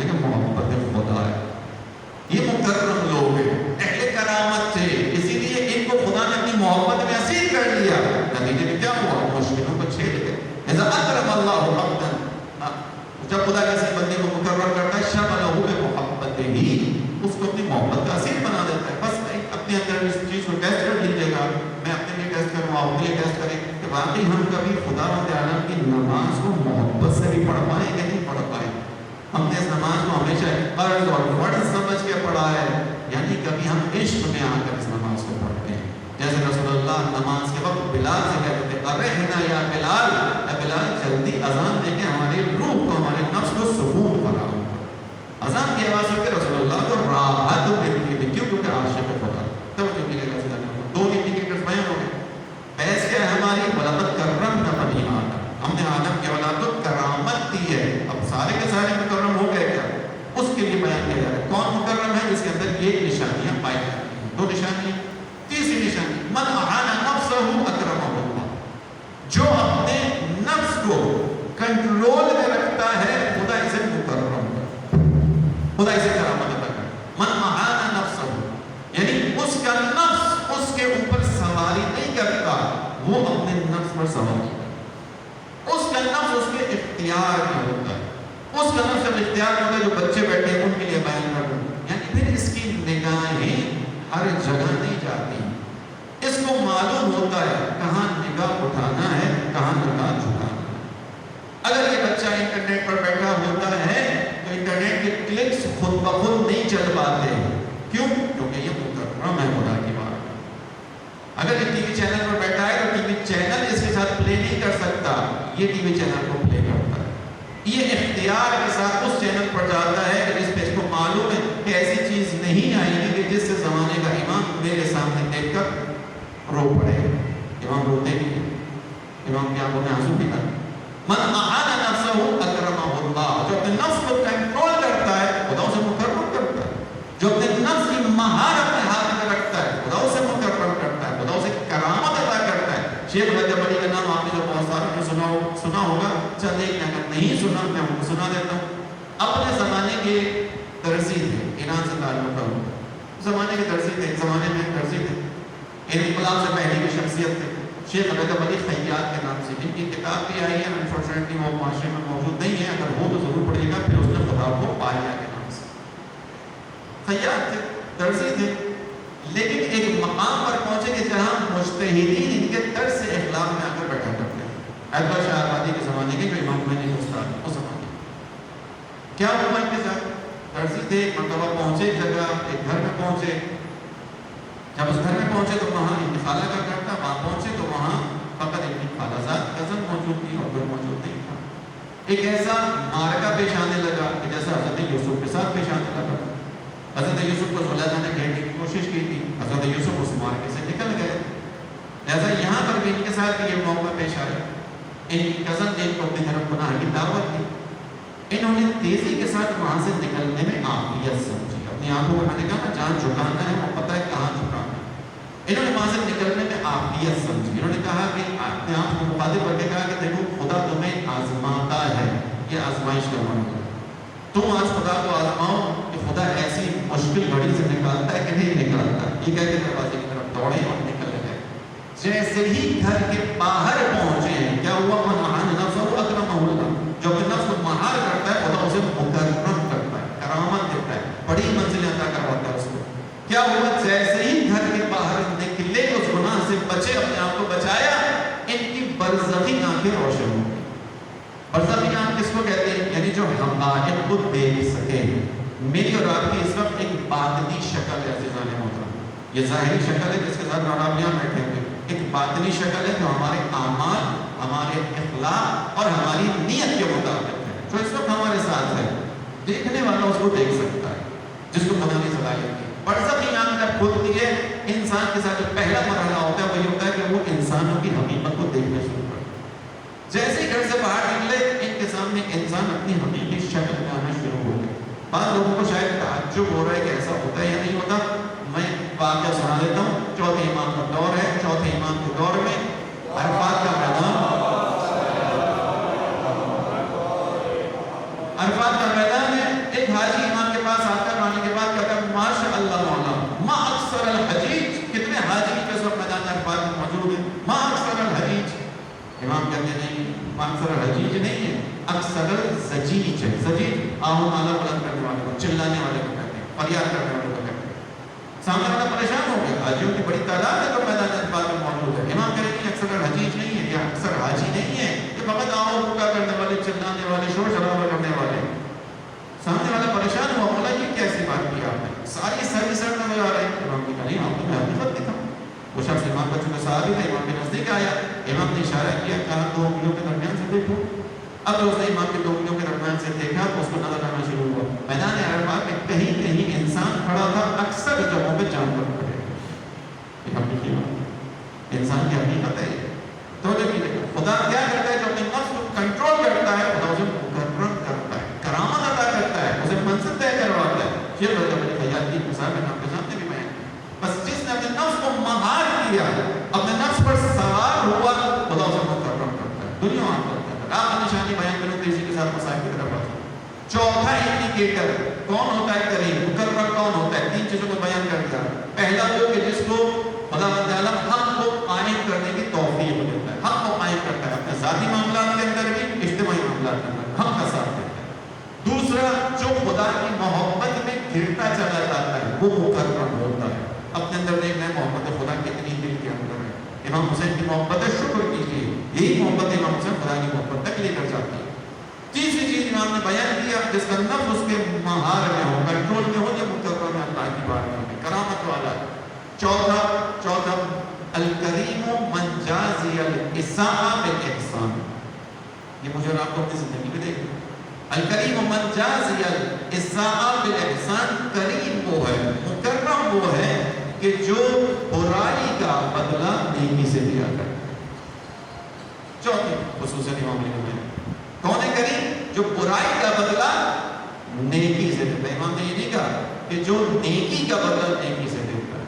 ہیں کہ محبت خدا ہے. یہ مکرم لوگ ہیں, اہل کرامت تھے, اسی لیے ان کو خدا نے اپنی محبت میں اسیر کر لیا. نتیجے میں کیا ہوا؟ مشکلوں کو چھیڑ گئے. اذا اکرم اللہ عبدا, جب خدا کسی بندے کو مکرم کرتا ہے شملہ بمحبتہ ہی, اس کو اپنی محبت کا اسیر بنا دیتا ہے. بس اپنے اندر اس چیز کو ٹیسٹ کر لیجیے گا, میں اپنے لیے ٹیسٹ کروں, آپ کے لیے ٹیسٹ کریں کہ واقعی ہم کبھی خدا عالم کی نماز کو محبت سے بھی پڑھ پائیں کہ نہیں پڑھ پائیں. ہم نے اس نماز کو ہمیشہ فرض اور فرض سمجھ کے پڑھا ہے, یعنی کبھی ہم عشق میں آ کر اس نماز کو پڑھتے ہیں. جیسے رسول اللہ نماز کے وقت بلال سے کہتے تھے ارحنا یا بلال, اے بلال جلدی اذان دے کے ہماری روح کو, ہمارے نفس کو سکون فراہم کرو. اذان کی آواز سن کے رسول اللہ کو راحت ملتی تھی. کیوں؟ کیونکہ عاشق خدا. توجہ کیجیے گا, دو انڈیکیٹرز بیان ہو گئے. بحث کیا ہے ہماری؟ ولقد کرمنا بنی آدم, ہم نے آدم کی اولاد کو کرامت دی ہے. اب سارے کے سارے مکرم ہو گئے کیا؟ اس کے لیے بیان کیا جا رہا ہے کون مکرم ہے, جس کے اندر یہ نشانیاں پائی جاتی ہیں. دو نشانیاں. تیسری نشانی من احان نفسہ اکرمہ اللہ, جو اپنے نفس کو کنٹرول میں رکھتا ہے خدا اسے مکرم کرتا, خدا اسے کرامت عطا کرتا. من احان نفسہ, یعنی اس کا نفس اس کے اوپر سواری نہیں کرتا, وہ اپنے نفس پر سواری کرتا. اس کا نفس اس کے اختیار میں ہوتا ہے. اس کا نفس جب اختیار میں ہوتا ہے, جو بچے بیٹھے ہیں ان کے لیے بیان کر دوں, یعنی پھر اس کی نگاہیں ہر جگہ نہیں جاتی. اس کو معلوم ہوتا ہے کہاں نگاہ اٹھانا ہے, کہاں نگاہ جھکانا ہے. اگر یہ بچہ انٹرنیٹ پر بیٹھا ہوتا ہے تو انٹرنیٹ کے کلکس خود بخود نہیں چل پاتے. کیوں؟ کیونکہ یہ مکرم ہے خدا کی بات. اگر یہ ٹی وی چینل پر بیٹھا ہے تو ٹی وی چینل اس کے ساتھ پلے نہیں کر سکتا, یہ ٹی وی چینل کو پلے کرتا ہے. یہ اختیار کے ساتھ اس چینل پر جاتا ہے کہ جس پہ اس کو معلوم ہے کہ ایسی چیز نہیں آئے گی کہ جس سے زمانے کا امام میرے سامنے دیکھ کر رو پڑے. امام روتے نہیں ہیں, امام کی آنکھوں میں آنسو بھی آتے. من احان نفسہ اکرمہ اللہ, جو اپنے نفس کو کنٹرول کرتا ہے خدا اسے مکرم کرتا ہے. جو اپنے نفس کی مہارت اپنے ہاتھ میں رکھتا ہے خدا اسے مکرم کرتا ہے, خدا اسے کرامت عطا کرتا ہے. شیخ رجب علی کا نام آپ نے جو بہت سارے سنا ہوگا, چند ایک نے اگر نہیں سنا میں آپ کو سنا دیتا ہوں. اپنے زمانے کے درزی تھے, ایران سے تعلق ہے, زمانے کے درزی تھے, زمانے میں درزی تھے, انقلاب سے پہلے کی شخصیت تھے. شیخ رجب علی خیاط کے نام سے, جن کی کتاب بھی آئی ہے, انفارچونیٹلی وہ معاشرے میں موجود نہیں ہے, اگر وہ تو ضرور پڑھیے گا. پھر اس نے خدا کو پایا کے نام سے. خیاط تھے, درزی تھے, لیکن ایک مقام پر پہنچے کہ جہاں مجتہدین ان کے طرز سے اخلاق میں آ کر بیٹھا کرتے ہیں. احمد شاہ آبادی کے زمانے کے جو امام خمینی استاد اس زمانے کیا ہوا ان کے ساتھ؟ درزی تھے, ایک مرتبہ پہنچے ایک جگہ, ایک گھر میں پہنچے. جب اس گھر میں پہنچے تو وہاں ان کی خالہ کا گھر تھا. وہاں پہنچے تو وہاں فقط ان کی خالہ زاد کزن موجود تھی اور کوئی موجود نہیں تھا. ایک ایسا معرکہ پیش آنے لگا کہ جیسا حضرت یوسف کے ساتھ پیش آنے لگا. حضرت یوسف کو زلیخا نے گھیرنے کی کوشش کی تھی, حضرت یوسف اس معرکے سے نکل گئے. لہذا یہاں پر بھی ان کے ساتھ یہ موقع پیش آیا. ان کی کزن نے ان کو اپنی طرف گناہ کی دعوت دی. انہوں نے تیزی کے ساتھ وہاں سے نکلنے میں عافیت سمجھی. اپنی آنکھوں کو میں نے کہا جہاں جھکانا ہے وہ پتہ ہے کہاں جھکانا ہے. انہوں نے وہاں سے نکلنے میں عافیت سمجھی. انہوں نے کہا کہ اپنے آپ کو مخاطب کر کے کہا کہ دیکھو خدا تمہیں آزماتا ہے, یہ آزمائش کا موقع ہے. تم آج خدا کو آزماؤ کہ خدا ایسی مشکل گھڑی سے نکالتا ہے کہ نہیں نکالتا. یہ کہہ کے دروازے کی طرف دوڑے اور نکل گئے. جیسے ہی گھر کے باہر پہنچے کیا ہوا؟ من احان نفسہ اکرمہ اللہ, جو اپنے نفس کو مہار کرتا ہے خدا اسے مکرم کرتا ہے, کرامت دیتا ہے, بڑی منزلیں عطا کرواتا ہے اس کو. کیا ہوا؟ جیسے ہی گھر کے باہر نکلے, اس گناہ سے بچے, اپنے آپ کو بچایا, ان کی برزخی آنکھیں روشن ہو گئی. برزخی آنکھ کس کو کہتے ہیں؟ یعنی جو حقائق کو دیکھ سکے. میری اور آپ کی اس وقت ایک باطنی شکل ہے عزیزان محترم. یہ ظاہری شکل ہے جس کے ساتھ آپ یہاں بیٹھے ہوئے. ایک باطنی شکل ہے جو ہمارے اعمال, ہمارے اخلاق اور ہماری نیت کے مطابق ہے, جو اس وقت ہمارے ساتھ ہے. دیکھنے والا اس کو دیکھ سکتا ہے جس کو خدا نے صلاحیت دی. برزخی آنکھ جب کھلتی ہے, انسان کے ساتھ جو پہلا مرحلہ ہوتا ہے وہی ہوتا ہے کہ وہ انسانوں کی حقیقت کو دیکھنا شروع کرتا ہے. جیسے ہی گھر سے باہر نکلے, ان کے سامنے انسان اپنی حقیقی شکل میں آنا شروع ہو گیا. بعض لوگوں کو شاید تعجب ہو رہا ہے کہ ایسا ہوتا ہے یا نہیں ہوتا. میں واقعہ سنا دیتا ہوں. چوتھے امام کا دور ہے. چوتھے امام کے دور میں عرفات کا میدان, عرفات کا میدان ہے. ایک کہیں نہیں اکثر حجیج نہیں ہے، اکثر زجیج ہے. زجیج آہو مالا بلند کرنے والے کو، چلانے والے کو کہتے ہیں، فریاد کرنے والے کو کہتے ہیں. سامنے والا پریشان ہو گیا، حاجیوں کی بڑی تعداد ہے جو میدان جذبات میں موجود ہے. امام کریں گے اکثر حجیج نہیں ہے، یا اکثر حاجی نہیں ہے، یہ فقط آہو بھوکا کرنے والے، چلانے والے، شور شرابہ کرنے والے. سامنے والا پریشان ہوا، مولا یہ کیسی بات کی آپ نے، ساری سر نظر آ رہے ہیں. امام نے کہا نہیں، آپ تو میں حقیقت دکھا. وہ شخص امام کا چونکہ صحابی تھا، امام کے نزدیک آیا، امام نے اشارہ کیا، کہا 2 انگلیوں کے درمیان سے دیکھو. اب اس نے امام کے 2 انگلیوں کے درمیان سے دیکھا تو اس کو نظر آنا شروع ہوا. میدان عرفہ میں کہیں کہیں انسان کھڑا تھا، اکثر جگہوں پہ جانور کھڑے. یہ حقیقی بات، انسان کی حقیقت ہے. تو خدا کیا کرتا ہے؟ جو اپنے نفس کو کنٹرول کرتا ہے، خدا اسے مکرم کرتا ہے، کرامت عطا کرتا ہے، اسے منزل طے کرواتا ہے. یہ وجہ میری خیال کی مثال میں آپ کے سامنے بھی بیان کی. بس جس نے اپنے نفس کو مہار کیا، اپنے نفس پر سوار ہوا، خدا اسے مکرم کرتا ہے، دنیا آپ کرتا ہے. آپ نشانی بیان کروں تو اسی کے ساتھ مسائل کی طرف آتا ہے. چوتھا انڈیکیٹر کون ہوتا ہے؟ کریم. مکرم کون ہوتا ہے؟ 3 چیزوں کو بیان کر دیا. پہلا وہ کہ جس کو خدا تعالیٰ حق کو قائم کرنے کی توفیق دیتا ہے، حق کو قائم کرتا ہے، اپنے ذاتی معاملات کے اندر بھی، اجتماعی معاملات کے اندر حق کا ساتھ دیتا ہے. دوسرا، جو خدا کی محبت میں گرتا چلا جاتا ہے وہ مکرم ہوتا ہے. اپنے اندر دیکھنا ہے محبت خدا کتنی دل کے اندر ہے. امام حسین کی محبت ہے، شکر کیجیے، یہی محبت امام حسین خدا کی محبت تک لے کر جاتی ہے. تیسری چیز امام نے بیان کیا، جس کا نفس اس کے مہار میں ہو، کنٹرول میں ہو، یہ مکرم ہے، اللہ کی بات میں کرامت والا ہے. چوتھا الکریم من جازی الاساءة بالاحسان. یہ مجھے اور آپ کو اپنی زندگی میں دیکھنا. الکریم من جازی الاساءة بالاحسان، کریم وہ ہے، مکرم وہ ہے کہ جو برائی کا بدلہ نیکی سے دیا کرے. چوتھی خصوصیت امام علی نے کون ہے؟ کریم، جو برائی کا بدلہ نیکی سے دیتا ہے. امام نے یہ نہیں کہا کہ جو نیکی کا بدلہ نیکی سے دیتا ہے،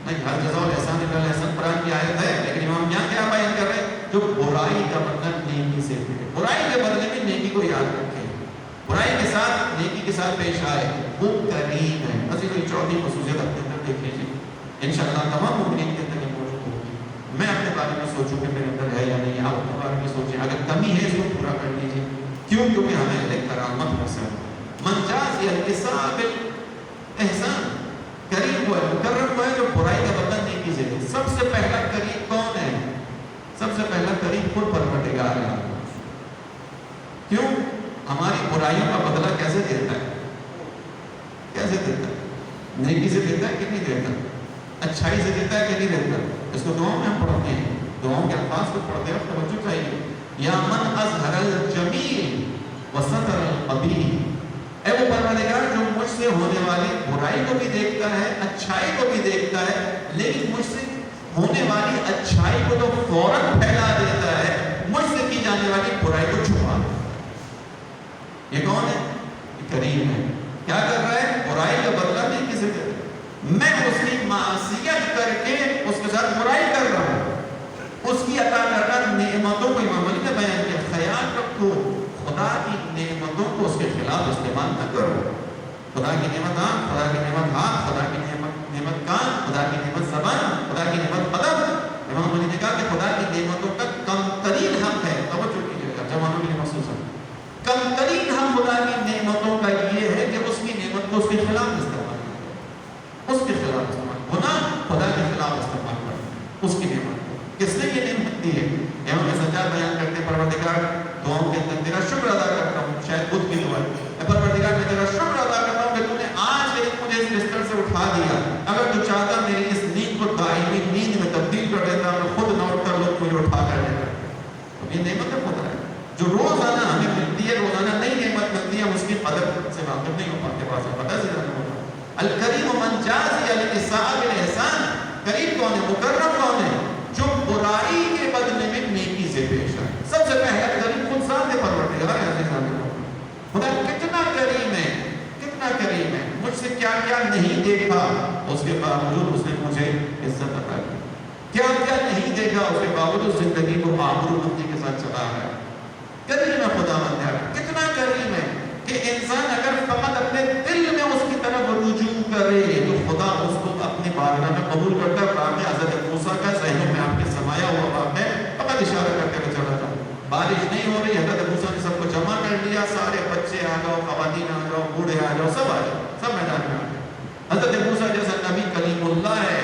نہیں، ہر جزا الاحسان الا الاحسان قرآن کی آیت ہے، لیکن امام یہاں کیا بیان کر رہے ہیں؟ جو برائی کا بدلہ نیکی سے دے، برائی کے بدلے میں نیکی کو یاد رکھے، برائی کے ساتھ نیکی کے ساتھ پیش آئے، وہ کریم ہے. بس یہ چوتھی خصوصیت اپنے اندر دیکھ لیجیے. انشاءاللہ تمام مومنین کے اندر یہ موجود ہوگی. میں اپنے بارے میں سوچوں کہ میرے اندر ہے یا نہیں، آپ اپنے بارے میں سوچیں، اگر کمی ہے اس کو پورا کر لیجیے. کیوں؟ کیونکہ ہمیں ایک کرامت حاصل ہے. من جازی الاساءة بالاحسان، کریم وہ ہے، مکرم وہ ہے جو برائی کا بدلہ نیکی سے دے. سب سے پہلا کریم کون ہے؟ سب سے پہلا کریم خود پروردگار ہے. کیوں؟ ہماری برائیوں کا بدلہ کیسے دیتا ہے؟ کیسے دیتا ہے؟ نیکی سے دیتا ہے کہ نہیں دیتا؟ اچھائی سے دیتا ہے کہ نہیں دیتا؟ اس کو دعاؤں میں ہم پڑھتے ہیں، دعاؤں کے الفاظ کو پڑھتے ہیں، توجہ چاہیے. یا من اظہر الجمیل وستر القبیح، اے وہ پروردگار جو مجھ سے ہونے والی برائی کو بھی دیکھتا ہے، اچھائی کو بھی دیکھتا ہے، لیکن مجھ سے ہونے والی اچھائی کو تو فوراً پھیلا دیتا ہے، مجھ سے کی جانے والی برائی کو چھپا دیتا ہے. یہ کون ہے؟ یہ کریم ہے. کیا کر رہا ہے؟ برائی کا بدلہ نہیں کسی سے. میں اس کی معصیت کر کے اس کے ساتھ برائی کر رہا ہوں، اس کی عطا کرنا نعمتوں کو امام علی نے بیان کیا. خیال رکھو، خدا کی نعمتوں کو اس کے خلاف استعمال نہ کرو. خدا کی نعمت آنکھ، خدا کی نعمت ہاتھ، خدا کی نعمت کان، خدا کی نعمت زبان، خدا کی نعمت قدم. امام علی نے کہا کہ خدا کی نعمتوں کا کم ترین حق ہے، توجہ کیجیے گا، جوانوں کے لیے مخصوص ہے، کم ترین حق خدا کی نعمتوں کا یہ ہے کہ اس کی نعمت کو اس کے خلاف استعمال کرو. اس کے خلاف استعمال، گناہ خدا کے خلاف استعمال کرو اس کی نعمت کو. کس نے یہ نعمت دی ہے؟ امام سجاد بیان کرتے ہیں، پروردگار دعاؤں کے اندر تیرا شکر ادا کرتا ہوں، شاید خود کی دعا ہے، پروردگار میں تیرا شکر ادا کرتا ہوں کہ تو نے آج مجھے اس بستر سے اٹھا دیا. اگر تو چاہتا میری اس نیند کو دائمی نیند میں تبدیل کر دیتا، میں خود نہ اٹھتا، لوگ مجھے اٹھا کر دیتا. تو یہ نعمت خدا ہے جو روزانہ ہمیں ملتی ہے، روزانہ نئی نعمت ملتی ہے، ہم اس کی قدر سے واقف نہیں ہو پاتے، پاس پتہ سے نہیں ہوتا. الکریم من جازی الاساءة بالاحسان، کریم کون ہے؟ مکرم کون ہے؟ جو برائی کے بدلے میں نیکی سے پیش آئے. سب سے پہلا کریم خود ذات پروردگار ہے. خدا کتنا کریم ہے، کتنا کریم ہے. مجھ سے کیا کیا نہیں دیکھا، اس کے باوجود اس نے مجھے عزت عطا کی. کیا کیا نہیں دیکھا، اس کے باوجود زندگی کو آبرومندی کے ساتھ چلا رہا ہے. کریم ہے خدا بندہ. کتنا کریم ہے کہ انسان اگر فقط اپنے دل میں اس کی طرف رجوع کرے تو خدا اس کو اپنی بارگاہ میں قبول کرتا ہے. واقعہ حضرت موسیٰ کا ذہن میں آپ کے سمایا ہوا واقعہ، فقط اشارہ کرتے ہوئے چلا جاؤں. بارش نہیں ہو رہی. حضرت موسیٰ نے سب کو جمع کر لیا, سارے بچے آ جاؤ, خواتین آ جاؤ, بوڑھے آ جاؤ, سب آ جاؤ, سب میدان میں آ گئے. حضرت موسیٰ جیسا نبی کلیم اللہ ہے,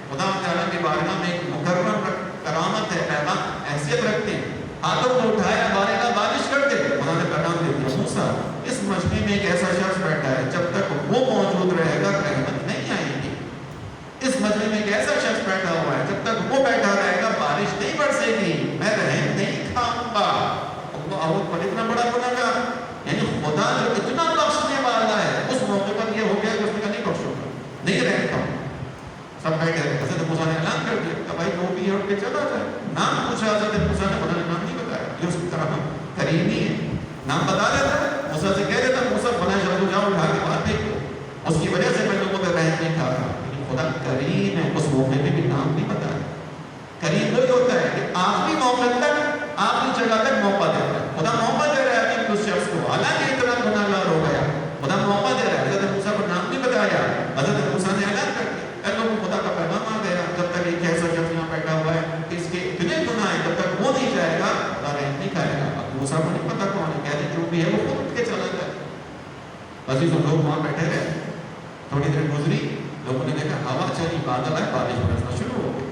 خدا تعالیٰ کی بارگاہ میں ایک مکرم کرامت ہے, پیغام حیثیت رکھتے ہیں. ہاتھوں کو اٹھایا, بارگاہ بارش کر دے. خدا نے پیغام دے دیا, موسیٰ اس مجمع میں ایک ایسا شخص بیٹھا ہے, جب تک وہ موجود رہے گا رحمت نہیں آئے گی. اس مجمع میں ایک ایسا شخص بیٹھا ہوا ہے, جب تک وہ بیٹھا رہے گا بارش نہیں برسے گی, میں رحم نہیں کھاؤں گا. اللہ پر اتنا بڑا گناہگار, یعنی خدا جو اتنا بخشنے والا ہے, اس موقع پر یہ ہو گیا کہ اس نے کہا نہیں بخشوں گا, نہیں رہتا ہوں. سب بیٹھے رہے. حضرت موسیٰ نے اعلان کر دیا کہ بھائی جو بھی ہے اٹھ کے چلا جائے. نام پوچھا حضرت موسیٰ نے, خدا نے نام نہیں بتایا, یہ اس کی طرح کریم نہیں ہے. نام بتا دیتا, موسیٰ سے کہہ دیتا موسیٰ فلاں شخص کو جاؤ اٹھا کے باہر دیکھ لو, اس کی وجہ سے میں لوگوں پہ رحم نہیں کھا رہا. خدا کریم ہے, اس موقع میں بھی نام نہیں بتایا. کریم وہی ہوتا ہے کہ آخری موقع تک, آخری جگہ تک موقع دیتا ہے. خدا موقع دے رہا ہے کہ اس شخص کو, حالانکہ اتنا گناہگار ہو گیا, خدا موقع دے رہا ہے. حضرت موسیٰ کو نام نہیں بتایا, حضرت موسیٰ نے اعلان کر دیا, اے لوگوں خدا کا پیغام آ گیا, جب تک ایک ایسا شخص یہاں بیٹھا ہوا ہے کہ اس کے اتنے گناہ ہیں, جب تک وہ نہیں جائے گا خدا رحم نہیں کھائے گا. اب موسیٰ کو نہیں پتا کون ہے, کہتے جو بھی ہے وہ خود اٹھ کے چلا جائے. عزیزوں لوگ وہاں بیٹھے رہے, تھوڑی دیر گزری, لوگوں نے دیکھا ہوا چلی, بادل آئے, بارش برسنا شروع ہو گئی.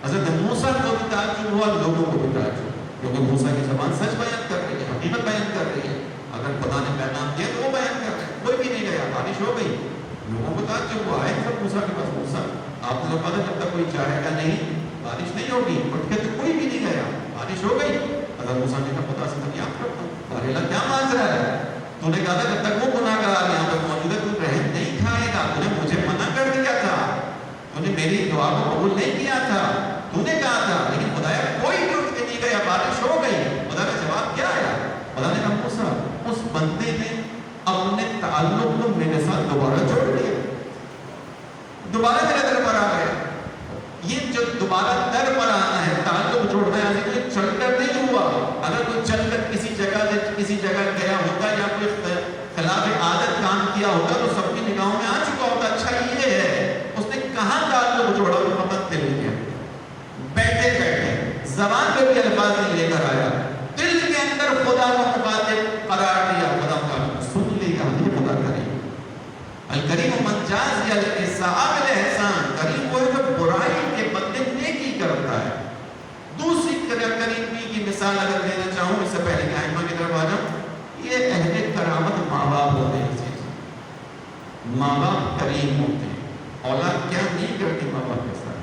حضرت موسیٰ کو بھی تعجب ہوا, لوگوں کو بھی تعجب, کیونکہ موسیٰ کی زبان سچ بیان کر رہی ہے, حقیقت بیان کر رہی ہے. اگر خدا نے پیغام دیا تو وہ بیان کر رہے ہیں. کوئی بھی نہیں گیا, بارش ہو گئی. لوگوں کو تعجب ہوا, آئے سب موسیٰ کے پاس, موسیٰ آپ نے تو کہا تھا جب تک کوئی چاہے گا نہیں بارش نہیں ہوگی. اٹھ کے تو کوئی بھی نہیں گیا, بارش ہو گئی. حضرت موسیٰ نے کہا خدا سے تو یاد کرتا ہوں, بارے کیا مانگ رہا ہے, تو نے کہا تھا جب تک وہ گناہگار یہاں پہ موجود ہے تو رحم نہیں کھائے گا. تو نے مجھے منع کر دیا تھا, تو نے میری دعا کو قبول نہیں کیا تھا, تو نے کہا تھا, لیکن خدایا کوئی بھی اٹھ کے نہیں گیا, بارش ہو گئی. خدا کا جواب کیا آیا, خدا نے کہا موسیٰ اس بندے نے اپنے تعلق کو میرے ساتھ دوبارہ جوڑ لیا, دوبارہ میرے در پر آ گیا. یہ جو دوبارہ در پر آنا ہے, تعلق جوڑنا ہے, کوئی چل کر نہیں ہوا. اگر کوئی چل کر کسی جگہ گیا ہوتا یا کوئی خلاف عادت کام کیا ہوتا تو سب کی نگاہوں میں آ چکا ہوتا. اچھا یہ ہے, اس نے کہاں تعلق جوڑا, وہ فقط دل گیا, بیٹھے بیٹھے زبان پہ بھی الفاظ نہیں لے کر آیا, دل کے اندر خدا کو مخاطب قرار دیا. خدا کا سن لیا, یہ خدا کریم. الکریم من جاز الاساء بالاحسان, کریم وہ ہے جو برائی کے بدلے نیکی کرتا ہے. دوسری کریمی کی مثال اگر دینا چاہوں, اس سے پہلے کہ ائمہ کی طرف آ جاؤں, یہ اہل کرامت ماں باپ ہوتے ہیں. ماں باپ کریم ہوتے ہیں. اولاد کیا نہیں کرتی ماں باپ کے ساتھ,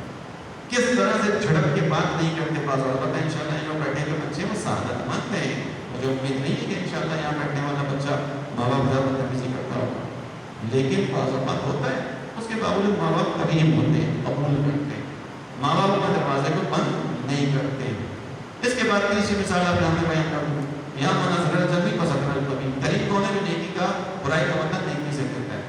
کس طرح سے جھڑپ کے بات نہیں کرتے. بعض اور پتہ انشاءاللہ یہ لوگ بیٹھے ہوئے بچے وہ سعادت مند ہیں, مجھے امید نہیں ہے کہ انشاءاللہ یہاں بیٹھنے والا بچہ ماں باپ زیادہ بدتمیزی کرتا ہوگا, لیکن بعض اوقات ہوتا ہے. اس کے باوجود ماں باپ کریم ہوتے ہیں, قبول کرتے ہیں, ماں باپ اپنے دروازے کو بند نہیں کرتے. اس کے بعد تیسری مثال آپ یہاں پہ بیان کر دوں, یہاں منظر الجنبی پسند القبیل, قریب ہونے میں نیکی کا, برائی کا مطلب نیکی سے کرتا ہے.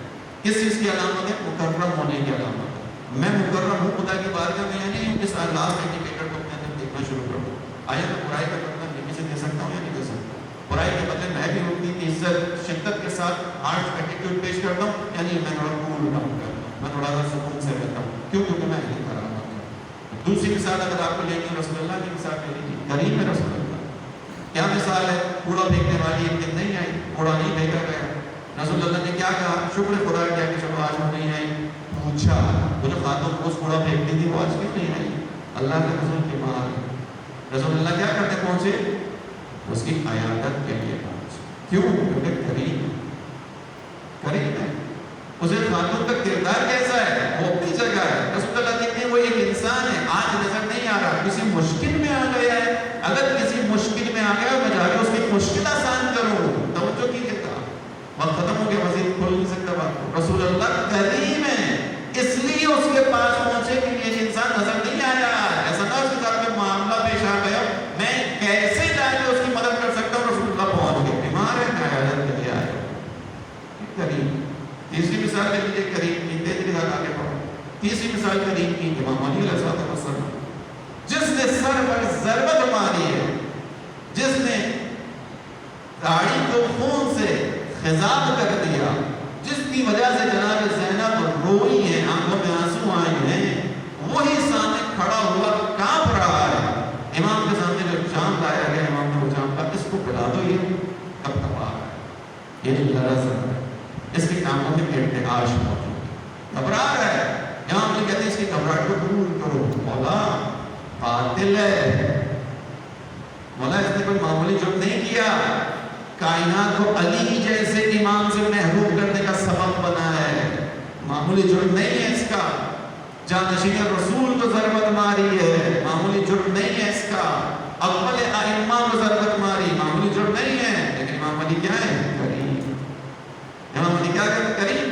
کس چیز کی علامت ہے, مکرم ہونے کی علامت ہے. میں مکرم ہوں خدا کی بارگاہ میں, یعنی ان کے ساتھ لاسٹ انڈیکیٹر کو اپنے اندر دیکھنا شروع کر دوں. آیا میں برائی کا مطلب نیکی سے دے سکتا ہوں یا نہیں دے سکتا. برائی کے بدلے میں بھی اپنی عزت شدت کے ساتھ ہارڈ ایٹیٹیوڈ پیش کرتا ہوں, یعنی میں تھوڑا کول ڈاؤن کرتا ہوں, میں تھوڑا سا سکون سے رہتا ہوں, کیونکہ میں نہیں کر رہا ہوں. دوسری مثال اگر آپ کو لینی, رسول اللہ کی مثال لے لیجیے, کریم ہے رسول اللہ. کیا مثال ہے, کوڑا پھینکنے والی ایک دن نہیں آئی, کوڑا نہیں پھینکا گیا. رسول اللہ نے کیا کہا, شکر خدا کیا کہ چلو آج وہ نہیں آئی. پوچھا وہ جو خاتون کو کوڑا پھینکتی تھی وہ آج کیوں نہیں آئی, اللہ کے رسول کی ماں. رسول اللہ کیا کرتے پہنچے, اس کی عیادت کے لیے پہنچے. کیوں, کیونکہ کریم ہے. اسے خاتون کا کردار کیسا ہے, وہ اپنی جگہ ہے. رسول اللہ دیکھتے ہیں وہ ایک انسان ہے, آج نظر نہیں آ رہا, کسی مشکل میں آ گیا ہے. اگر کسی مشکل میں آ گیا, میں جا کے اس کی مشکل آسان کروں. توجہ کیجیے گا, وقت ختم ہو گیا, مزید کھول نہیں سکتا بات کو. رسول اللہ کریم ہے, اس لیے اس کے پاس پہنچے کہ یہ انسان نظر نہیں آیا. ایسا نہ اس کے ساتھ میں معاملہ پیش آ گیا, میں کیسے جا کے اس کی مدد کر سکتا ہوں. رسول اللہ پہنچ گئے, بیمار ہے, میں عیادت کے لیے آیا. کریم. تیسری مثال لے لیجیے کریم کی, تیسری مثال آگے پڑھو. تیسری مثال کریم کی, امام علی علیہ السلام, جس نے سر پر ضربت ماری ہے, جس نے داڑھی کو خون سے خضاب کر دیا, جس کی وجہ سے جناب زینب روئی ہیں, آنکھوں میں آنسو آئے ہیں, وہی سامنے کھڑا ہوا کانپ رہا ہے. امام کے سامنے جو جام لایا گیا, امام یہ لرز رہا ہے، اس کے کاموں میں ارتعاش موجود ہے، گھبرا رہا ہے۔ امام علی کہتے ہیں اس کی گھبراہٹ کو دور کرو، مولا قاتل ہے، مولا اس نے کوئی معمولی جرم نہیں کیا، کائنات کو علی جیسے امام سے محروم کرنے کا سبب بنا ہے، معمولی جرم نہیں ہے اس کا، جانشین رسول کو ضربت ماری ہے، معمولی جرم نہیں ہے اس کا، اول ائمہ کو ضربت ماری، معمولی جرم نہیں ہے، لیکن امام علی کیا ہے؟ کریم۔ امام علی کیا کرتے؟ کریم،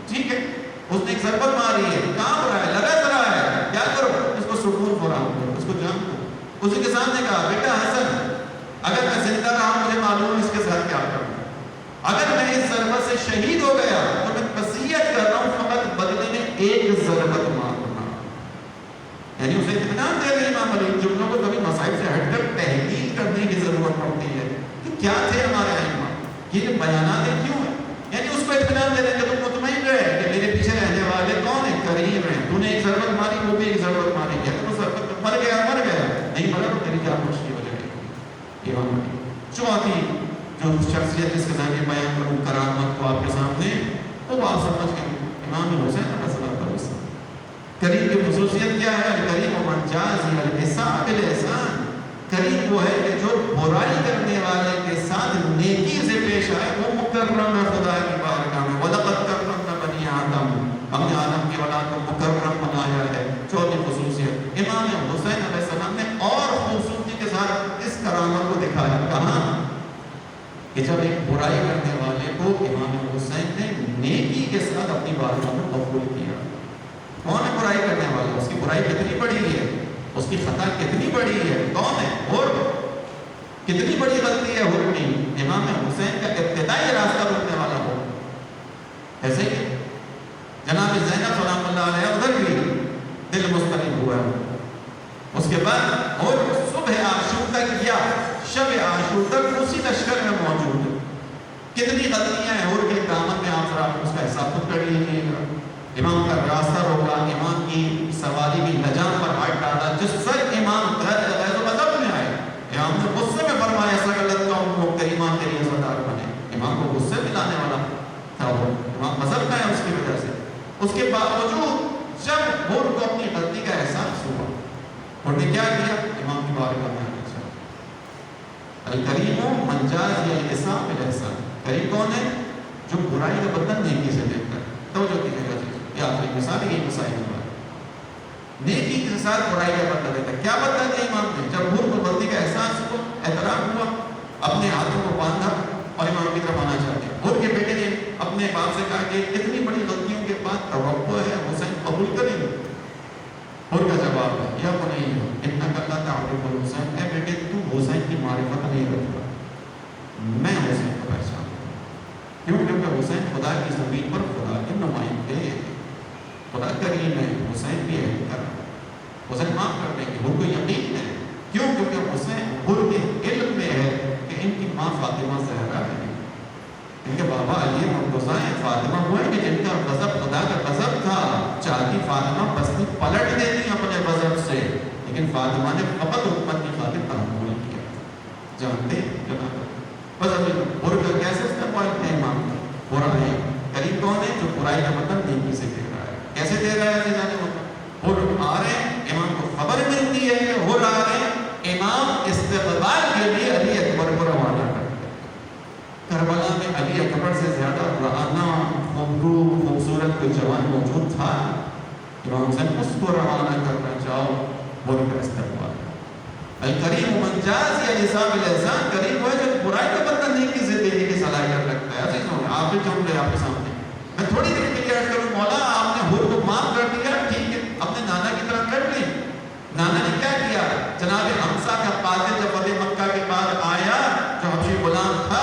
ٹھیک ہے، اس نے ایک ضربت ماری ہے، کانپ رہا ہے، لگا رہا ہے، کیا کرو؟ اس کو سکون فراہم کرو، اس کو جان دو۔ اسی کے سامنے کہا بیٹا حسن، اگر میں زندہ رہا مجھے معلوم ہے اس کے ساتھ کیا کروں، اگر میں اس ضربت سے شہید ہو گیا تو میں وصیت کر رہا ہوں فقط بدلے میں ایک ضربت مارنا۔ یعنی اسے اطمینان دے رہے امام علی، جملوں کو کبھی مسائل سے ہٹ کر تحقیق کرنے کی ضرورت پڑتی ہے کہ کیا تھے ہمارے ائمہ، یہ بیانات کیوں ہیں، یعنی اس کو اطمینان دے رہے کہ تم مطمئن رہے کہ میرے پیچھے رہنے والے کون ہیں؟ کریم ہیں، تو نے ایک ضربت ماری وہ بھی ایک ضربت ماری، یا تو ضربت مر گیا نہیں مرا تو تیری جان خوشی ہو جائے گی۔ امام علی چوتھی جو شخصیت جس کے ذریعے بیان کروں کرامت کو آپ کے سامنے، تو وہ آپ سمجھ گئے امام حسین علیہ السلام۔ کریم کی خصوصیت کیا ہے؟ کریم و من جازی الحساب بالاحسان، کریم وہ ہے کہ جو برائی کرنے والے کے ساتھ نیکی سے پیش آئے، وہ مکرم ہے خدا کی بارگاہ میں۔ وَلَقَدْ كَرَّمْنَا بَنِي آدَمَ، ہم نے آدم کی اولاد کو مکرم بنایا ہے۔ چوتھی خصوصیت امام حسین علیہ السلام نے اور خوبصورتی کے ساتھ اس کرامت کو دکھایا، کہاں کہ جب ایک برائی کرنے والے کو امام حسین نے نیکی کے ساتھ اپنی بارگاہ میں قبول کیا۔ کون ہے برائی کرنے والا؟ اس کی برائی کتنی بڑی ہے، اس کی خطا کتنی بڑی ہے، کون ہے؟ اور کتنی بڑی غلطی ہے اور نہیں، امام حسین کا ابتدائی راستہ روکنے والا ہو۔ ایسے ہی جناب زینب سلام اللہ علیہ ادھر بھی دل مستقیم ہوا ہے، اس کے بعد اور صبح عاشور تک یا شب عاشور تک اسی لشکر میں موجود ہے۔ کتنی غلطیاں ہیں اور کے دامن میں آپ ذرا اس کا حساب خود کر لیجیے گا۔ امام کا راستہ روکا، امام کی سواری کی لجام پر ہاتھ ڈالا، جس سے امام غیر و مذہب میں آئے، امام نے غصے میں فرمایا سغلت قوم کریمہ تیری عزادار بنے، امام کو غصے میں لانے والا تھا وہ، امام مذہب کا ہے اس کی وجہ سے۔ اس کے باوجود جب وہ کو اپنی غلطی کا احساس ہوا، اور نے کیا کیا؟ امام کی بارگاہ میں آنا چاہا۔ الکریم من جازی الحساب بالاحسان، کریم کون ہے؟ جو برائی کا بدلہ نیکی سے دیکھتا ہے۔ توجہ دیجیے گا، یہ آخری مثال ہے، یہ مسائل ہے، نیکی کے ساتھ برائی کا بدلہ دیتا ہے۔ کیا بدلہ دیا امام نے؟ جب بھول کو غلطی کا احساس ہوا، اعتراف ہوا، اپنے ہاتھوں کو باندھا اور امام کی طرف آنا چاہتے ہیں۔ بھول کے بیٹے نے اپنے باپ سے کہا کہ اتنی بڑی غلطیوں کے بعد توقع ہے حسین قبول کریں گے؟ اور کا جواب ہے یا بنی انک لا تعرف الحسین، اے بیٹے تو حسین کی معرفت نہیں رکھتا، میں حسین کو پہچانتا ہوں۔ کیوں؟ کیونکہ حسین خدا کی زمین پر خدا کے نمائندے ہیں، خدا کریم ہے، حسین بھی ہے کرم، حسین معاف کر دیں گے، ان کو یقین ہے۔ کیوں؟ کیونکہ حسین ان کے علم میں ہے کہ ان کی ماں فاطمہ زہرا ہے، ان کے بابا علی مرتضیٰ ہیں، فاطمہ وہ ہے کہ جن کا غضب خدا کا غضب تھا، چاہتی فاطمہ بستی پلٹ دیتی اپنے غضب سے، لیکن فاطمہ نے فقط امت کی خاطر تحمل کیا۔ جانتے جناب بس ابھی برا کیسے استقبال ہے امام کا؟ برا ہے کریم کون ہے؟ جو برائی کا مطلب نیکی سے دے رہا ہے۔ کیسے دے رہا ہے؟ اور آ رہے ہیں، امام کو خبر ملتی ہے کہ ہو رہا ہے، امام استقبال کے لیے علی اکبر کو روانہ کرتے ہیں۔ کربلا میں علی اکبر سے زیادہ رعنا خوبصورت کوئی جوان موجود تھا؟ امام حسین اس کو روانہ کرنا چاہو، بول کر استقبال۔ الکریم من جازی الحساب بالاحسان، کریم وہ ہے جو برائی کا بدلہ نیکی سے دینے کی صلاحیت رکھتا ہے۔ عزیزوں آپ بھی جملے آپ کے سامنے میں تھوڑی دیر کے لیے عرض کروں، مولا آپ نے حر کو معاف کر دیا، ٹھیک ہے، اپنے نانا کی طرح کر لیں۔ نانا نے کیا کیا؟ جناب حمزہ کا قاتل جب فتح مکہ کے بعد آیا، جو حبشی غلام تھا،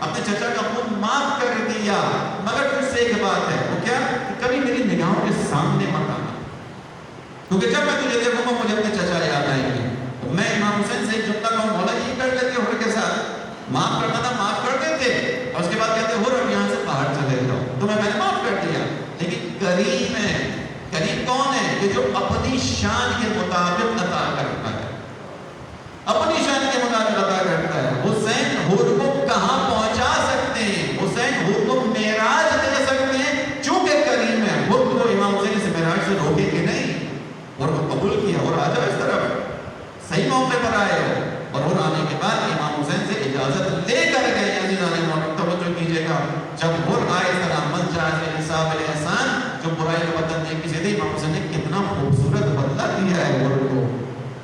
اپنے چچا کا خون معاف کر دیا، مگر تجھ سے ایک بات ہے، وہ کیا؟ کہ کبھی میری نگاہوں کے سامنے مت آنا، کیونکہ جب میں تجھے دیکھوں گا مجھے اپنے چچا یاد آئیں گے۔ میں امام حسین سے ایک جملہ کہوں، مولا یہ کر لیتے ہر کے ساتھ، معاف کرنا تھا معاف کر دیتے، اور اس کے بعد کہتے ہو رہا یہاں سے باہر چلے جاؤ، تمہیں میں نے معاف کر دیا۔ لیکن کریم ہے، کریم کون ہے؟ کہ جو اپنی شان کے مطابق عطا کرتا ہے، اپنی شان کے مطابق آ جاؤ اس طرف، صحیح موقع پر آئے ہو۔ اور آنے کے بعد امام حسین سے اجازت لے کر گئے۔ عزیزان محترم توجہ کیجیے گا، جب ہر آئے سلام من جاء بالانصاف والاحسان، جو برائی کا بدلہ نیکی سے دے، امام حسین نے کتنا خوبصورت بدلہ دیا ہے ہر کو،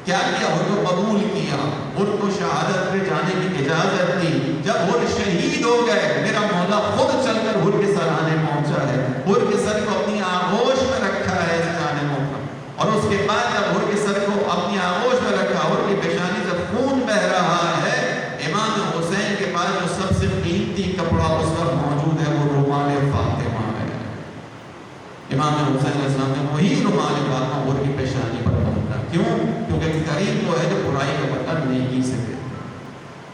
کیا کیا، ہر کو قبول کیا، ہر کو شہادت پہ جانے کی اجازت دی۔ جب ہر شہید ہو گئے، میرا مولا خود چل کر ہر کے سرانے پہنچا ہے، ہر کے سر کو اپنی آغوش میں رکھا ہے عزیزان محترم، اور اس کے بعد جب ہر کے سر کو اپنی آغوش میں رکھا، ہر کی پیشانی سے خون بہ رہا ہے، امام حسین کے پاس جو سب سے قیمتی کپڑا اس وقت موجود ہے وہ رومال فاطمہ ہے۔ امام حسین علیہ السلام نے وہی رومال فاطمہ ہر کی پیشانی پر باندھا۔ کیوں؟ کیونکہ کریم وہ ہے جو برائی کا بدلہ نیکی سے دے۔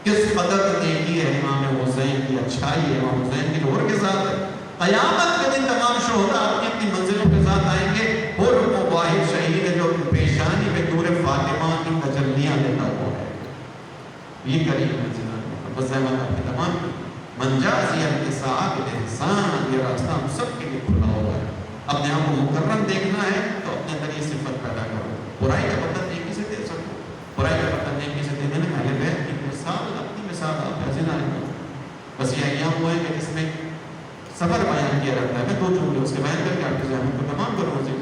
کس قدر نیکی ہے امام حسین کی، اچھائی ہے امام حسین کی جو ہر کے ساتھ ہے۔ قیامت کے دن تمام شہداء اپنی اپنی منزلوں کے ساتھ آئیں گے، ہر وہ واحد شہید ہے جو پیشانی پہ نور فاطمہ کی تجلیاں دیتا ہوا ہے۔ یہ کریم ہے بس احمد آپ کے تمام منجازی انتصاب احسان، یہ راستہ ہم سب کے لیے کھلا ہوا ہے۔ اپنے آپ کو مکرم دیکھنا ہے تو اپنے اندر یہ صفت پیدا کرو، برائی کا بدلہ نیکی سے دے سکو، برائی کا بدلہ نیکی سے دینے میں اہل بیت کی مثال، اپنی مثال آپ ایسے نہ رہے۔ بس یہ ایام ہوئے کہ جس میں سفر بیان کیا رہتا ہے، میں دو جملے اس کے بیان کر کے آپ کے ذہن کو تمام کروں گا۔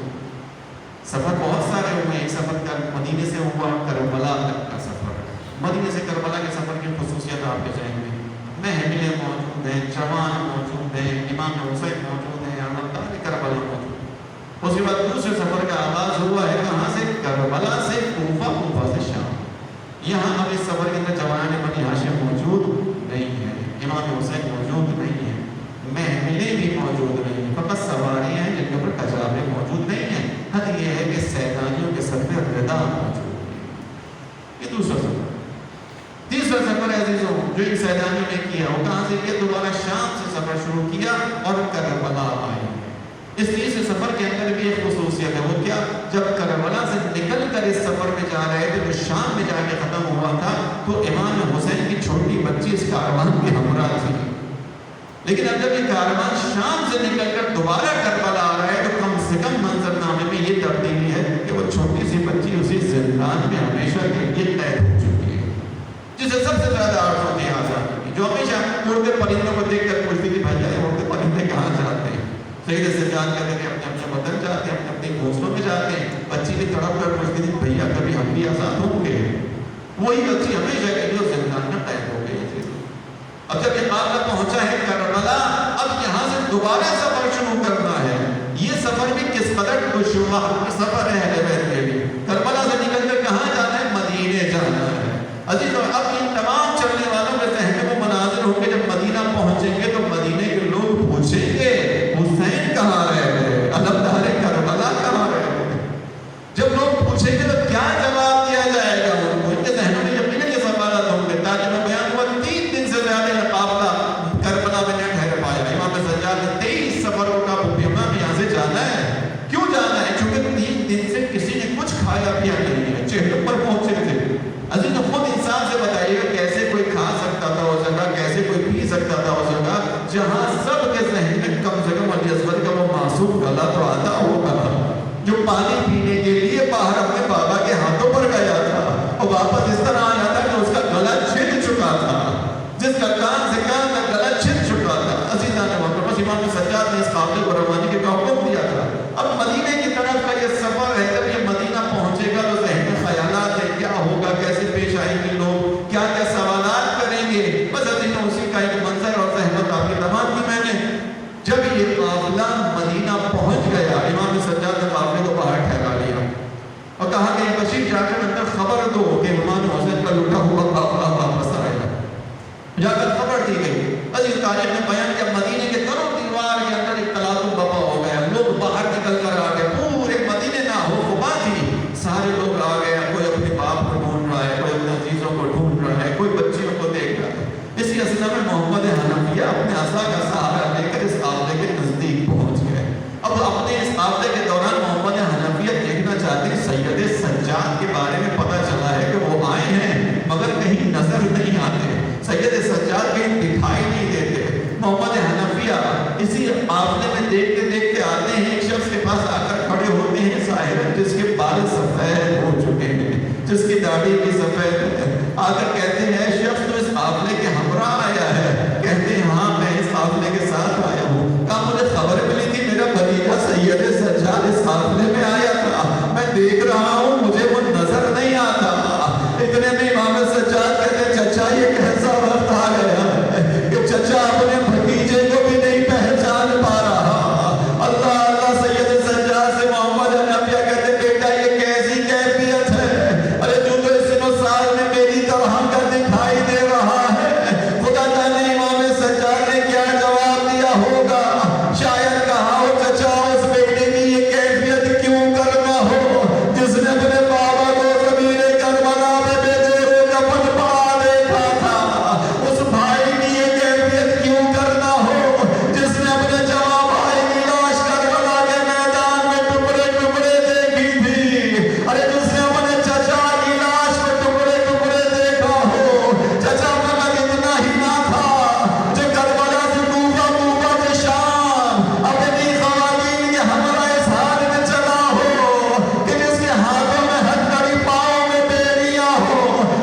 سفر بہت سارے ہوئے، ایک سفر کا مدینے سے ہوا کربلا تک کا سفر، مدینے سے کربلا کے سفر کی خصوصیت آپ کے ذہن میں محملیں موجود ہیں، جوان موجود ہیں، امام حسین موجود ہیں، احمد کربلا موجود ہے۔ اس کے بعد دوسرے سفر کا آغاز ہوا ہے کہاں سے؟ کربلا سے کوفہ، کوفہ سے شام۔ یہاں اب اس سفر کے اندر جوان بنی ہاشم موجود نہیں ہے، امام حسین موجود نہیں ہے، محملیں بھی موجود نہیں ہیں، فقط سواری ہیں جن کے اوپر کجاوے موجود نہیں ہیں۔ حد یہ ہے کہ سیدانیوں کے سر پہ ردا موجود ہے۔ یہ دوسرا سفر۔ تیسرا سفر عزیزوں جو ان سیدانیوں نے کیا وہ کہاں سے کیا؟ دوبارہ شام سے سفر شروع کیا اور کربلا آئے۔ اس تیسرے سفر کے اندر بھی ایک خصوصیت ہے، وہ کیا؟ جب کربلا سے نکل کر اس سفر میں جا رہے تھے تو شام میں جا کے ختم ہوا تھا، تو امام حسین کی چھوٹی بچی اس کاروان کے ہمراہ تھی، لیکن اب جب یہ کاروان شام سے نکل کر دوبارہ کربلا آ رہا ہے تو کم سے کم منظر نامے میں یہ تبدیلی ہے کہ وہ چھوٹی سی بچی اسی زندان میں ہمیشہ کے لیے قید ہو چکی ہے، جسے سب سے زیادہ آرز ہوتی ہے آزادی، جو ہمیشہ اڑتے پرندوں کو دیکھ کر پوچھتی تھی بھائی اڑتے پرندے کہاں جاتے ہیں؟ سید سجاد کہتے ہیں کہ اپنے اپنے وطن جاتے ہیں، اپنے اپنے گھونسلوں میں جاتے ہیں۔ بچی بھی تڑپ کر پوچھتی تھی بھیا کبھی ہم بھی آزاد ہوں گے؟ وہی بچی ہمیشہ کے لیے زندان میں قید ہو گئی۔ اب جب یہ قافلہ پہنچا ہے کربلا، اب یہاں سے دوبارہ سفر شروع کرنا ہے۔ یہ سفر بھی کس قدر دشوار سفر ہے اہل بیت کے لیے۔ کربلا سے نکل کر کہاں جانا ہے؟ مدینے جانا ہے۔ عزیزوں اب ان تمام چلنے والوں کے ذہن میں وہ مناظر ہوں گے، جب مدینہ پہنچیں گے تو مدینے کے لوگ پوچھیں گے حسین کہاں رہ گئے، علمدار کربلا کہاں رہ گئے؟ جب لوگ پوچھیں گے تو کیا جواب دیا جائے گا ان کو؟ ان کے ذہنوں میں یقیناً یہ سوالات ہوں گے۔ تاکہ میں بیان ہوا 3 دن سے زیادہ یہ قافلہ کربلا میں نہ ٹھہر پایا۔ امام سجاد نے 23 سفروں کا امام یہاں سے جانا ہے۔ کیوں جانا ہے؟ کیونکہ 3 دن سے کسی نے کچھ کھایا پیا نہیں ہے، چہروں پر پہنچے تھے۔ عزیز خود انسان سے بتائیے گا کیسے کوئی کھا سکتا تھا اس جگہ، کیسے کوئی پی سکتا تھا اس جگہ جہاں سب کے ذہن میں کم سے کم علی اصغر کا وہ معصوم گلا تو آتا ہوگا جو پانی پینے کے لیے باہر اپنے بابا کے ہاتھوں پر گیا تھا اور واپس اس طرح آیا تھا کہ اس کا گلا چھن چکا تھا، جس کا کان سے کان تک گلا چھن چکا تھا۔ عزیزان محترم بس امام سجاد نے اس قافلے کو روانگی کا حکم دیا تھا۔ اب مدینے کی طرف کا یہ سفر ہے، جب یہ مدینہ پہنچے گا تو ذہن میں خیالات ہے کیا ہوگا، کیسے پیش آئیں گے لوگ، کیا کیا سوالات کریں گے۔ بس عزیزوں اسی کا ایک منظر اور زحمت آپ کی تمام کی میں نے جب یہ قافلہ مدینہ پہنچ گیا، امام سجاد نے قافلے کو باہر ٹھہرا لیا اور کہا کہ بشیر جا کر اندر خبر دو کہ امام حسین کا لٹا ہوا قافلہ واپس آئے گا۔ جا کر خبر دی گئی۔ عزیز تاریخ نے بیان کیا مدینے کے در و دیوار کے اندر ایک تلاطم بپا ہو گیا، لوگ باہر نکل کر آ گئے، پورے مدینے نہ ہو خبا تھی، سارے لوگ آ گئے، کوئی اپنے باپ کو ڈھونڈ رہا ہے، کوئی اپنے عزیزوں کو ڈھونڈ رہا ہے، کوئی بچیوں کو دیکھ رہا ہے۔ اسی اصل میں محمد حنفیہ اپنے عصا کا سہارا لے کر اس قافلے کے نزدیک پہنچ گئے۔ اب اپنے اس قافلے کے دوران محمد حنفیہ دیکھنا چاہتے ہیں سید سجاد کے بارے میں پتہ چلا ہے کہ وہ آئے ہیں مگر کہیں نظر نہیں آتے، سید سجاد کہیں دکھائی نہیں دیتے۔ محمد حنفیہ اسی قافلے میں دیکھتے دیکھتے آتے ہیں، ایک شخص کے پاس آ کر کھڑے ہوتے ہیں، ظاہر جس کے بال سفید ہو چکے جس کی داڑھی بھی سفید ہے، آ کر کہتے ہیں شخص تو اس قافلے کے ہمراہ آیا ہے؟ کہتے ہیں ہاں میں اس قافلے کے ساتھ آیا ہوں۔ کہا مجھے خبر ملی تھی میرا بھتیجا سید سجاد اس قافلے میں آیا تھا، میں دیکھ رہا ہوں مجھے وہ نظر نہیں آتا۔ اتنے میں امام سجاد کہتے ہیں چچا یہ کیسا وقت آ گیا ہے کہ چچا اپنے بھتیجے کو بھی نہیں پہچان پا رہا۔ اللہ اللہ سید سجاد سے محمد نبیہ کہتے بیٹا یہ کیسی کیفیت ہے؟ ارے جو تو اس سن و سال میں میری طرح کا دکھائی دے رہا ہے۔ خدا جانے امام سجاد نے کیا جواب دیا ہوگا؟ شاید کہا ہو چچا اس بیٹے کی یہ کیفیت کیوں کرنا ہو جس نے اپنے بابا کو زمین کربلا میں بے جوڑے کفن پڑا دیکھا تھا؟ اس بھائی کی یہ کیفیت کیوں کرنا ہو جس نے اپنے جوان بھائی کی لاش کربلا کے میدان میں ٹکڑے ٹکڑے دیکھی تھی؟ ارے جس نے اپنے چچا کی لاش میں ٹکڑے ٹکڑے دیکھا ہو؟ چچا فقط اتنا ہی نہ تھا جو کربلا سے کوفہ سے شام اپنی خواتین کے ہمراہ اس حال میں چلا ہو کہ جس کے ہاتھوں میں ہتھکڑی پاؤں میں بیڑیاں ہو،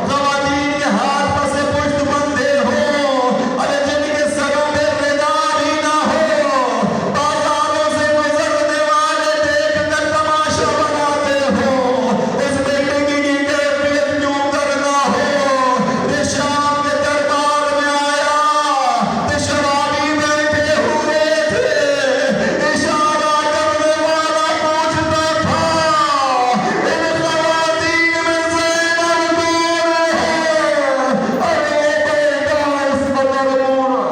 خواتین کے ہاتھ پسے پشت بندھے ہو، ارے جن کے سروں میں رداء ہی نہ ہو، بازاروں سے گزرنے والے دیکھ کر تماشا بناتے ہو۔ اس بیٹے کی یہ کیفیت کیوں کرنا ہو کہ شام کے دربار میں آیا کہ شرابی بیٹھے ہوئے تھے، اشارہ کرنے والا پوچھتا تھا ان خواتین میں زینب کون ہے؟ ارے بیٹا اس قدر بولا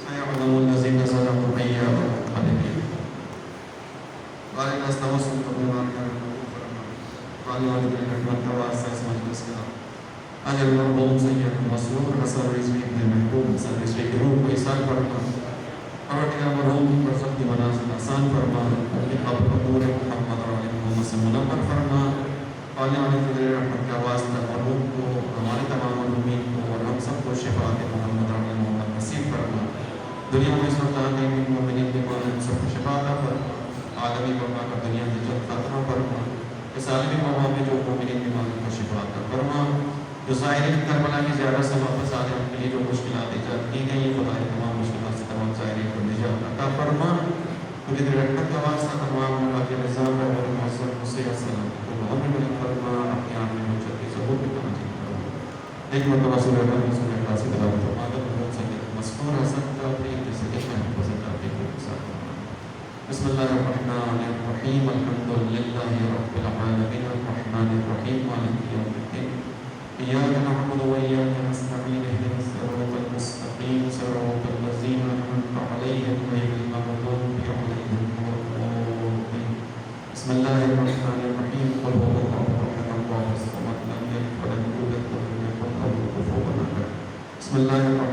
سيعلم الذين صدقوا من يعلم الكاذبين قال استوصوا بما كانوا قال والدين رحمة الله أساس مجلس كلام أجل مرحوم سيد مسرور حسن رزقی ابن محبوب حسن رزقی کی روح کو احسان فرما اور اپنے مرحوم کی برزخ کی منازل آسان فرما، اپنی قبر قبور محمد اور علی محمد سے منور فرما۔ قالی علی فضل رحمت کا واسطہ مرحوم کو، ہمارے تمام مرحومین کو اور ہم سب کو شفاعت محمد اور علی محمد نصیب فرما۔ دنیا میں اس وقت آگئی بھی مومنین کے ماں ہم سب کو شفاعت فرما، عالمی وبا کا دنیا میں جلد خاتمہ فرما، اس عالمی وبا میں جو مومنین کے ماں کو شفاعت فرما، جو زائرین کربلا کی زیارت سے واپس آ رہے ہیں ان کے لیے جو مشکلات ایجاد کی گئی ہیں خدا تمام مشکلات سے تمام زائرین کو نجات عطا فرما۔ تجھے تیرے رحمت کا واسطہ تمام ملاقات نظام اور محسن حسین السلام کو محمد علی فرما، اپنی آن میں حجت کی ظہور کی تمجید فرما۔ ایک مرتبہ سورہ رحمت سورہ اخلاص کی تلاوت فرما دو محمد سید مسکور حسن کا پریت جیسے کہ میں پسند آتے ہیں ساتھ بسم اللہ الرحمن الرحیم الحمد للہ رب العالمین الرحمن الرحیم مالک یوم الدین إياك نعبد وإياك نستعين اهدنا الصراط المستقيم صراط الذين أنعمت عليهم غير المغضوب عليهم ولا الضالين بسم الله الرحمن الرحيم قل هو الله أحد الله الصمد لم يلد ولم يولد ولم يكن له كفوا أحد بسم الله الرحمن